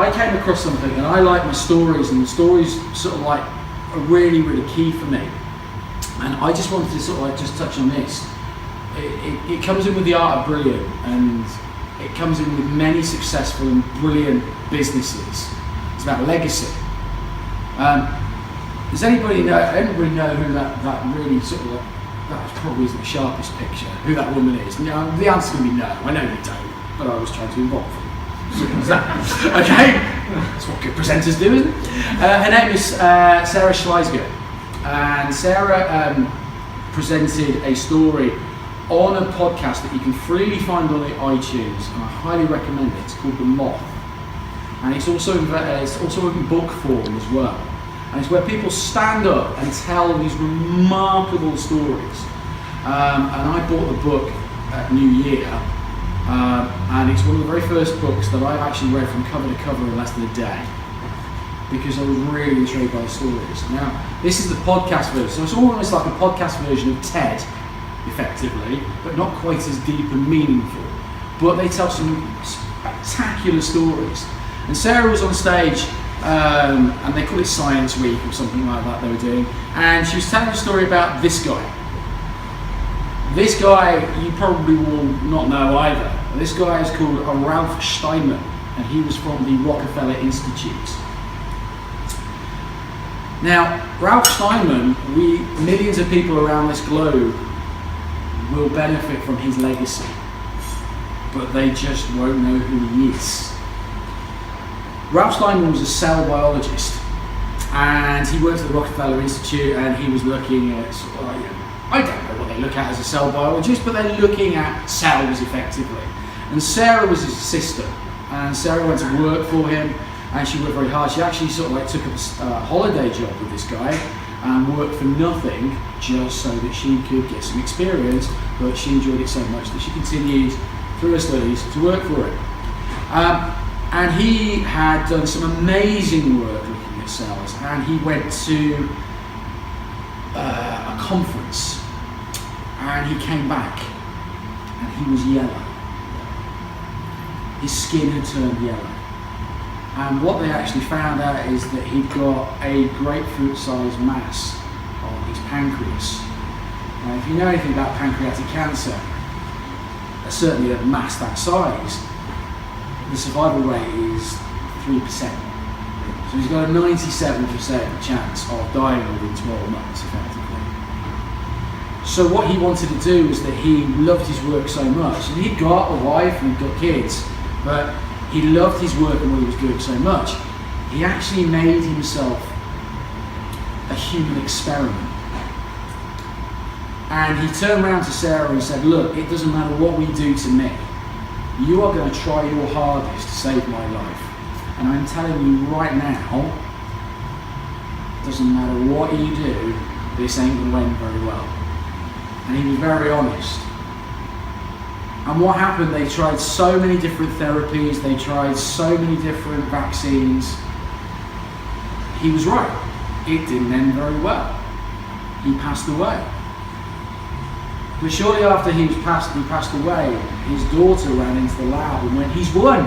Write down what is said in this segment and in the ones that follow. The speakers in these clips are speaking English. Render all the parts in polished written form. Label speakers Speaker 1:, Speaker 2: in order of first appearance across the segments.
Speaker 1: I came across something, and I like my stories, and the stories sort of like are really, really key for me. And I just wanted to sort of like just touch on this. It comes in with the art of brilliant, and it comes in with many successful and brilliant businesses. It's about legacy. Does anybody know who that really sort of like, that probably isn't the sharpest picture, who that woman is? The answer's going to be no. I know you don't, but I was trying to involve you. Okay? That's what good presenters do, isn't it? Her name is Sarah Schleisinger. And Sarah presented a story on a podcast that you can freely find on iTunes, and I highly recommend it. It's called The Moth. And it's also in book form as well. And it's where people stand up and tell these remarkable stories. And I bought the book at New Year, and it's one of the very first books that I've actually read from cover to cover in less than a day, because I was really intrigued by the stories. Now, this is the podcast version, so it's almost like a podcast version of TED, effectively, but not quite as deep and meaningful. But they tell some spectacular stories. And Sarah was on stage, and they call it Science Week or something like that they were doing, and she was telling a story about this guy. This guy you probably will not know either. This guy is called Ralph Steinman, and he was from the Rockefeller Institute. Now, Ralph Steinman, millions of people around this globe will benefit from his legacy, but they just won't know who he is. Ralph Steinman was a cell biologist, and he worked at the Rockefeller Institute, and he was looking at sort of like, I don't know what they look at as a cell biologist, but they're looking at cells effectively. And Sarah was his assistant, and Sarah went to work for him, and she worked very hard. She actually sort of like took a holiday job with this guy and worked for nothing just so that she could get some experience, but she enjoyed it so much that she continued through her studies to work for him. And he had done some amazing work looking at cells, and he went to a conference, and he came back and he was yellow. His skin had turned yellow, and what they actually found out is that he'd got a grapefruit-sized mass on his pancreas. Now, if you know anything about pancreatic cancer, certainly a mass that size, the survival rate is 3%. So he's got a 97% chance of dying within 12 months, effectively. So what he wanted to do was that he loved his work so much, and he'd got a wife and he'd got kids, but he loved his work and what he was doing so much, he actually made himself a human experiment. And he turned around to Sarah and said, look, it doesn't matter what we do to me, you are going to try your hardest to save my life. And I'm telling you right now, it doesn't matter what you do, this ain't going to end very well. And he was very honest. And what happened, they tried so many different therapies, they tried so many different vaccines. He was right. It didn't end very well. He passed away. But shortly after he passed away, his daughter ran into the lab and went, he's won.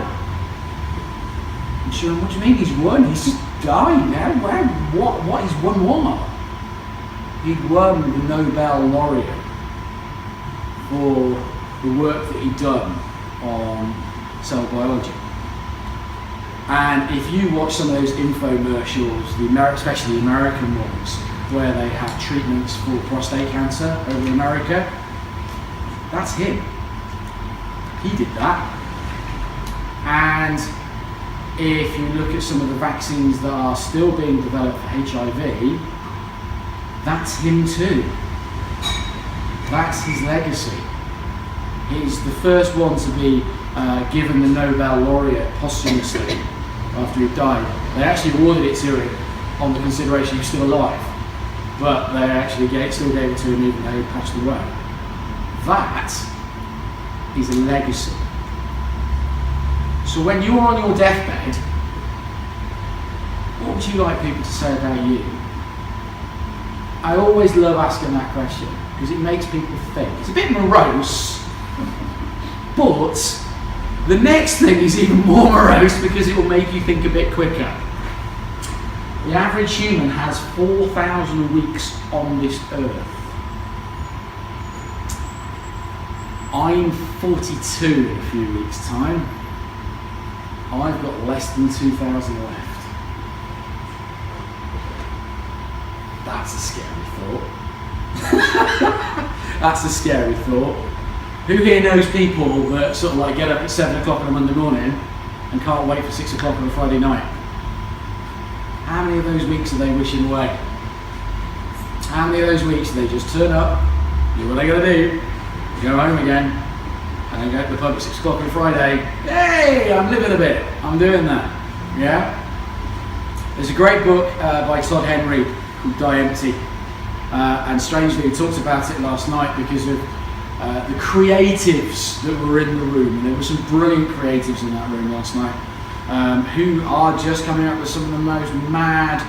Speaker 1: And she went, what do you mean he's won? He's just died now. What he's won what? He'd won the Nobel Laureate for the work that he'd done on cell biology. And if you watch some of those infomercials, especially the American ones, where they have treatments for prostate cancer over in America, that's him. He did that. And if you look at some of the vaccines that are still being developed for HIV, that's him too. That's his legacy. He's the first one to be given the Nobel Laureate posthumously after he died. They actually awarded it to him on the consideration he was still alive, but they actually still gave it to him even though he passed away. That is a legacy. So when you're on your deathbed, what would you like people to say about you? I always love asking that question. because it makes people think. It's a bit morose, but the next thing is even more morose because it will make you think a bit quicker. The average human has 4,000 weeks on this earth. I'm 42 in a few weeks' time. I've got less than 2,000 left. That's a scary thought. That's a scary thought. Who here knows people that sort of like get up at 7 o'clock on a Monday morning and can't wait for 6 o'clock on a Friday night? How many of those weeks are they wishing away? How many of those weeks do they just turn up, do what they gotta do, go home again, and then go to the pub at 6 o'clock on Friday? Hey, I'm living a bit. I'm doing that. Yeah? There's a great book by Todd Henry called Die Empty. And strangely, we talked about it last night because of the creatives that were in the room. And there were some brilliant creatives in that room last night who are just coming up with some of the most mad,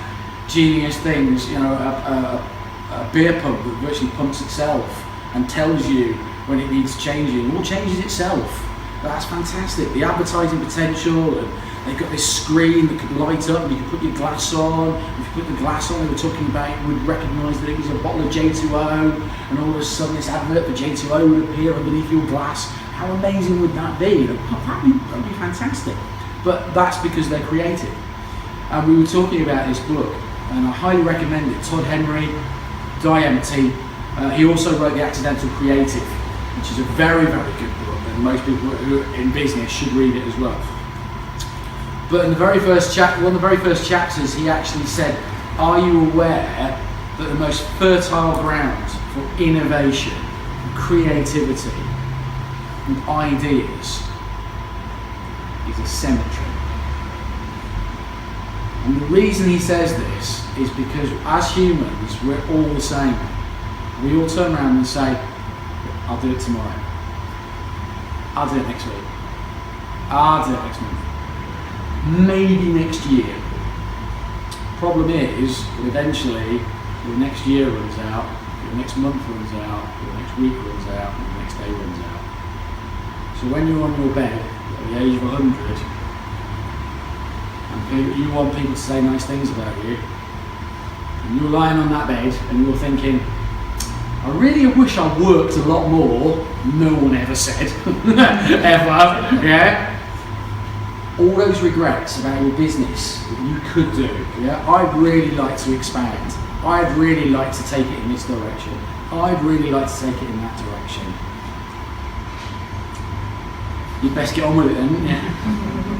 Speaker 1: genius things. You know, a beer pump that virtually pumps itself and tells you when it needs changing, or changes itself. That's fantastic. The advertising potential, and they've got this screen that could light up and you can put your glass on. If you put the glass on, they were talking about, you would recognise that it was a bottle of J2O, and all of a sudden this advert for J2O would appear underneath your glass. How amazing would that be? That'd be fantastic. But that's because they're creative. And we were talking about this book, and I highly recommend it. Todd Henry, Die Empty. He also wrote The Accidental Creative, which is a very, very good book, and most people who are in business should read it as well. But in the very first one of the very first chapters, he actually said, are you aware that the most fertile ground for innovation, creativity, and ideas is a cemetery? And the reason he says this is because as humans, we're all the same. We all turn around and say, I'll do it tomorrow. I'll do it next week. I'll do it next month. Maybe next year. Problem is, that eventually, the next year runs out, the next month runs out, the next week runs out, and the next day runs out. So when you're on your bed at the age of 100, and you want people to say nice things about you, and you're lying on that bed and you're thinking, I really wish I worked a lot more. No one ever said, ever, yeah? All those regrets about your business that you could do, yeah? I'd really like to expand. I'd really like to take it in this direction. I'd really like to take it in that direction. You'd best get on with it then, wouldn't you?